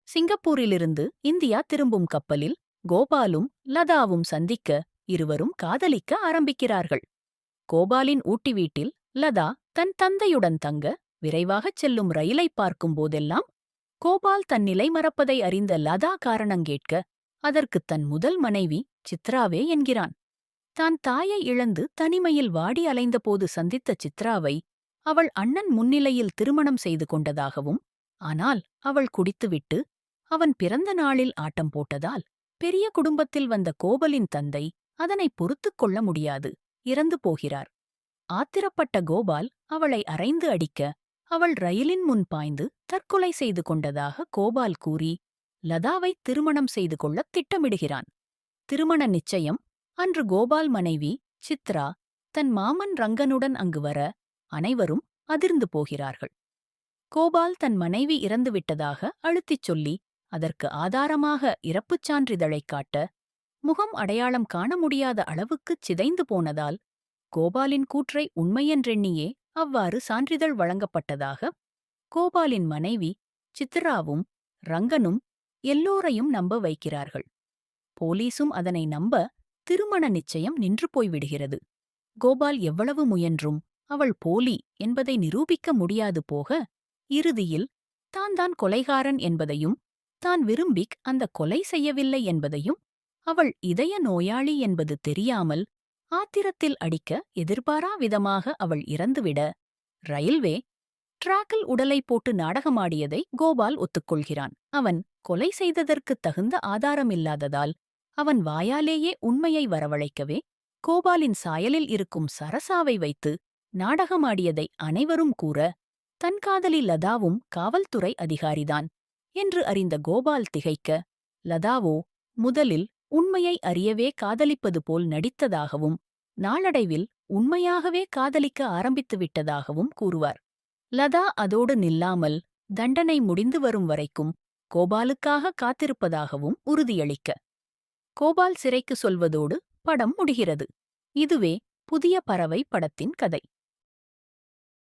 சிங்கப்பூரிலிருந்து India திரும்பும் கப்பலில் கோபாலும் லதாவும் சந்திக்க இருவரும் காதலிக்க ஆரம்பிக்கிறார்கள். கோபாலின் ஊட்டி வீட்டில் லதா தன் தந்தையுடன் தங்க விரைவாகச் செல்லும் ரயிலை பார்க்கும் போதெல்லாம் கோபால் தன் நிலை மறப்பதை அறிந்த லதா காரணங்கேட்க அதற்குத் தன் முதல் மனைவி சித்ராவே என்கிறான். தான் தாயை இழந்து தனிமையில் வாடி அலைந்தபோது சந்தித்த சித்ராவை அவள் அண்ணன் முன்னிலையில் திருமணம் செய்து கொண்டதாகவும், ஆனால் அவள் குடித்துவிட்டு அவன் பிறந்த நாளில் ஆட்டம் போட்டதால் பெரிய குடும்பத்தில் வந்த கோபாலின் தந்தை அதனை பொறுத்துக் கொள்ள முடியாது இறந்து போகிறார். ஆத்திரப்பட்ட கோபால் அவளை அறைந்து அடிக்க அவள் ரயிலின் முன் பாய்ந்து தற்கொலை செய்து கொண்டதாக கோபால் கூறி லதாவை திருமணம் செய்து கொள்ளத் திட்டமிடுகிறான். திருமண நிச்சயம் அன்று கோபால் மனைவி சித்ரா தன் மாமன் ரங்கனுடன் அங்கு வர அனைவரும் அதிர்ந்து போகிறார்கள். கோபால் தன் மனைவி இறந்துவிட்டதாக அழுத்திச் சொல்லி அதற்கு ஆதாரமாக இறப்புச் சான்றிதழைக் காட்ட முகம் அடையாளம் காண முடியாத அளவுக்குச் சிதைந்து போனதால் கோபாலின் கூற்றை உண்மையென்றெண்ணியே அவ்வாறு சான்றிதழ் வழங்கப்பட்டதாக கோபாலின் மனைவி சித்ராவும் ரங்கனும் எல்லோரையும் நம்ப வைக்கிறார்கள். போலீசும் அதனை நம்ப திருமண நிச்சயம் நின்று போய்விடுகிறது. கோபால் எவ்வளவு முயன்றும் அவள் போலி என்பதை நிரூபிக்க முடியாது போக இறுதியில் தான் கொலைகாரன் என்பதையும் தான் விரும்பிக் அந்த கொலை செய்யவில்லை என்பதையும் அவள் இதய நோயாளி என்பது தெரியாமல் ஆத்திரத்தில் அடிக்க எதிர்பாரா விதமாக அவள் இறந்துவிட ரயில்வே டிராக்கில் உடலை போட்டு நாடகமாடியதை கோபால் ஒத்துக்கொள்கிறான். அவன் கொலை செய்ததற்குத் தகுந்த ஆதாரமில்லாததால் அவன் வாயாலேயே உண்மையை வரவழைக்கவே கோபாலின் சாயலில் இருக்கும் சரசாவை வைத்து நாடகமாடியதை அனைவரும் கூற தன் காதலி லதாவும் காவல்துறை அதிகாரிதான் என்று அறிந்த கோபால் திகைக்க, லதாவோ முதலில் உண்மையை அறியவே காதலிப்பது போல் நடித்ததாகவும் நாளடைவில் உண்மையாகவே காதலிக்க ஆரம்பித்துவிட்டதாகவும் கூறுவார். லதா அதோடு நில்லாமல் தண்டனை முடிந்து வரும் வரைக்கும் கோபாலுக்காக காத்திருப்பதாகவும் உறுதியளிக்க கோபால் சிறைக்கு சொல்வதோடு படம் முடிகிறது. இதுவே புதிய பறவை படத்தின் கதை.